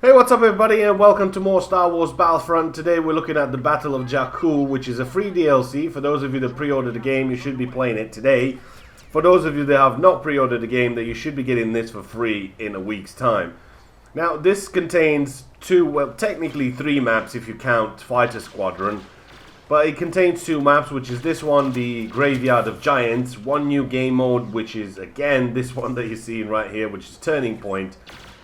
Hey, what's up everybody, and welcome to more Star Wars Battlefront. Today we're looking at the Battle of Jakku, which is a free DLC. For those of you that pre-ordered the game, you should be playing it today. For those of you that have not pre-ordered the game, that you should be getting this for free in a week's time. Now, this contains technically three maps if you count Fighter Squadron. But it contains two maps, which is this one, the Graveyard of Giants. One new game mode, which is, again, this one that you're seeing right here, which is Turning Point.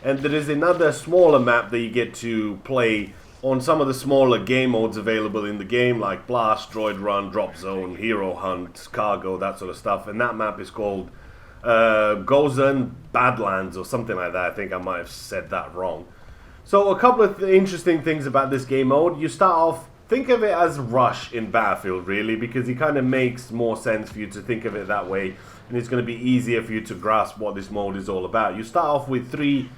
And there is another smaller map that you get to play on some of the smaller game modes available in the game, like Blast, Droid Run, Drop Zone, Hero Hunt, Cargo, that sort of stuff. And that map is called Goazan Badlands or something like that. I think I might have said that wrong. So a couple of interesting things about this game mode. You start off, think of it as Rush in Battlefield, really, because it kind of makes more sense for you to think of it that way. And it's going to be easier for you to grasp what this mode is all about. You start off with three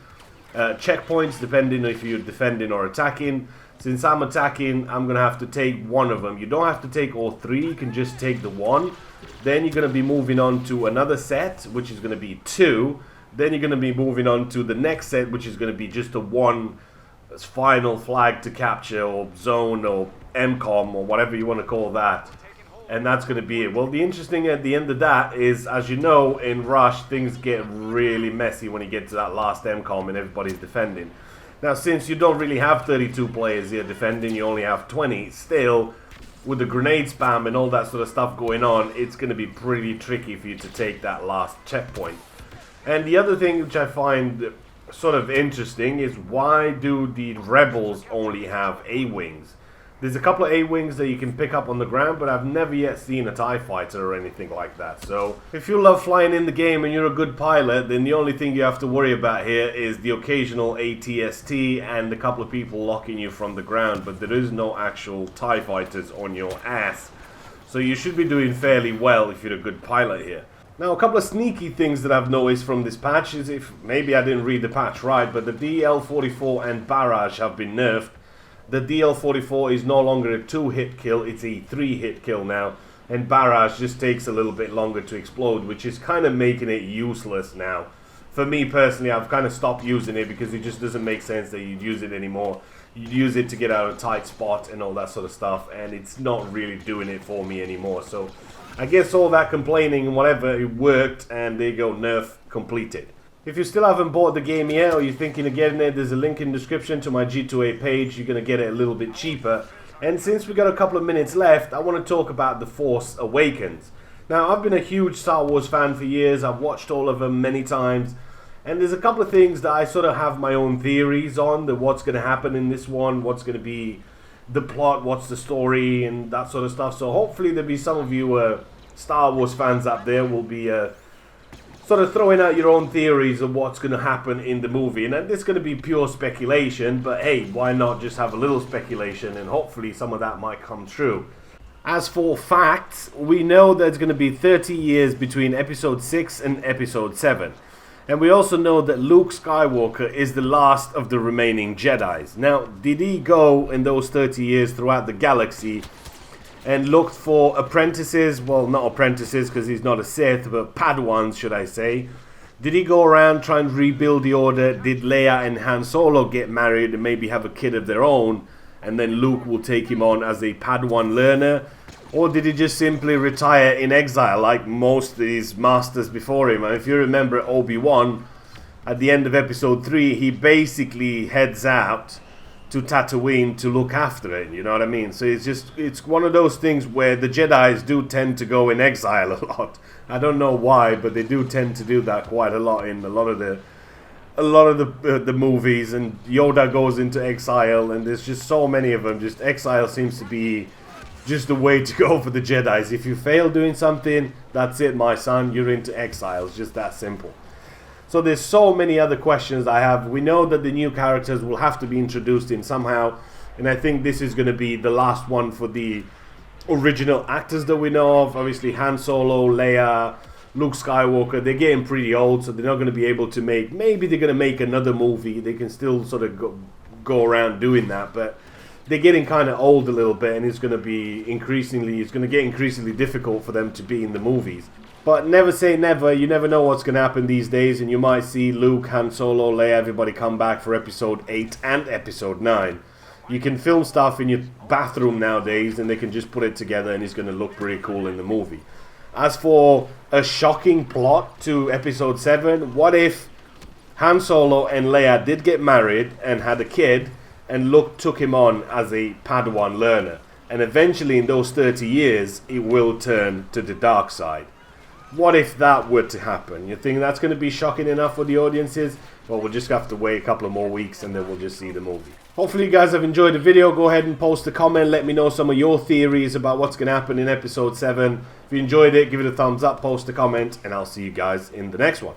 checkpoints, depending if you're defending or attacking. Since I'm attacking, I'm going to have to take one of them. You don't have to take all three, you can just take the one. Then you're going to be moving on to another set, which is going to be two. Then you're going to be moving on to the next set, which is going to be just a one final flag to capture, or zone, or MCOM, or whatever you want to call that. And that's going to be it. Well, the interesting at the end of that is, as you know, in Rush, things get really messy when you get to that last MCOM and everybody's defending. Now, since you don't really have 32 players here defending, you only have 20, still, with the grenade spam and all that sort of stuff going on, it's going to be pretty tricky for you to take that last checkpoint. And the other thing which I find sort of interesting is, why do the rebels only have A-wings? There's a couple of A-wings that you can pick up on the ground, but I've never yet seen a TIE fighter or anything like that. So if you love flying in the game and you're a good pilot, then the only thing you have to worry about here is the occasional ATST and a couple of people locking you from the ground, but there is no actual TIE fighters on your ass. So you should be doing fairly well if you're a good pilot here. Now, a couple of sneaky things that I've noticed from this patch is, if maybe I didn't read the patch right, but the DL-44 and Barrage have been nerfed. The DL-44 is no longer a 2-hit kill, it's a 3-hit kill now. And Barrage just takes a little bit longer to explode, which is kind of making it useless now. For me personally, I've kind of stopped using it because it just doesn't make sense that you'd use it anymore. You'd use it to get out of a tight spot and all that sort of stuff, and it's not really doing it for me anymore. So I guess all that complaining and whatever, it worked, and there you go, nerf completed. If you still haven't bought the game yet, or you're thinking of getting it, there's a link in the description to my G2A page. You're going to get it a little bit cheaper. And since we got a couple of minutes left, I want to talk about The Force Awakens. Now, I've been a huge Star Wars fan for years. I've watched all of them many times. And there's a couple of things that I sort of have my own theories on, that what's going to happen in this one, what's going to be the plot, what's the story, and that sort of stuff. So hopefully there'll be some of you Star Wars fans out there will be sort of throwing out your own theories of what's going to happen in the movie. And this is going to be pure speculation, but hey, why not just have a little speculation, and hopefully some of that might come true. As for facts, we know there's going to be 30 years between Episode 6 and Episode 7. And we also know that Luke Skywalker is the last of the remaining Jedis. Now, did he go in those 30 years throughout the galaxy and looked for apprentices? Well, not apprentices because he's not a Sith, but Padawans, should I say. Did he go around trying to rebuild the Order? Did Leia and Han Solo get married and maybe have a kid of their own, and then Luke will take him on as a Padawan learner? Or did he just simply retire in exile like most of these masters before him? And if you remember Obi-Wan, at the end of Episode 3, he basically heads out to Tatooine to look after it, you know what I mean? So it's one of those things where the Jedis do tend to go in exile a lot. I don't know why, but they do tend to do that quite a lot in a lot of the movies. And Yoda goes into exile, and there's just so many of them. Just exile seems to be just the way to go for the Jedis. If you fail doing something, that's it, my son, you're into exile. It's just that simple. So there's so many other questions I have. We know that the new characters will have to be introduced in somehow, and I think this is going to be the last one for the original actors that we know of. Obviously Han Solo, Leia, Luke Skywalker, they're getting pretty old, so they're not going to be able to make, maybe they're going to make another movie. They can still sort of go around doing that, but they're getting kind of old a little bit, and it's going to get increasingly difficult for them to be in the movies. But never say never. You never know what's going to happen these days, and you might see Luke, Han Solo, Leia, everybody come back for episode 8 and episode 9. You can film stuff in your bathroom nowadays, and they can just put it together, and it's going to look pretty cool in the movie. As for a shocking plot to episode 7, what if Han Solo and Leia did get married and had a kid, and Luke took him on as a Padawan learner, and eventually in those 30 years, it will turn to the dark side? What if that were to happen? You think that's going to be shocking enough for the audiences? Well, we'll just have to wait a couple of more weeks and then we'll just see the movie. Hopefully you guys have enjoyed the video. Go ahead and post a comment. Let me know some of your theories about what's going to happen in episode 7. If you enjoyed it, give it a thumbs up, post a comment, and I'll see you guys in the next one.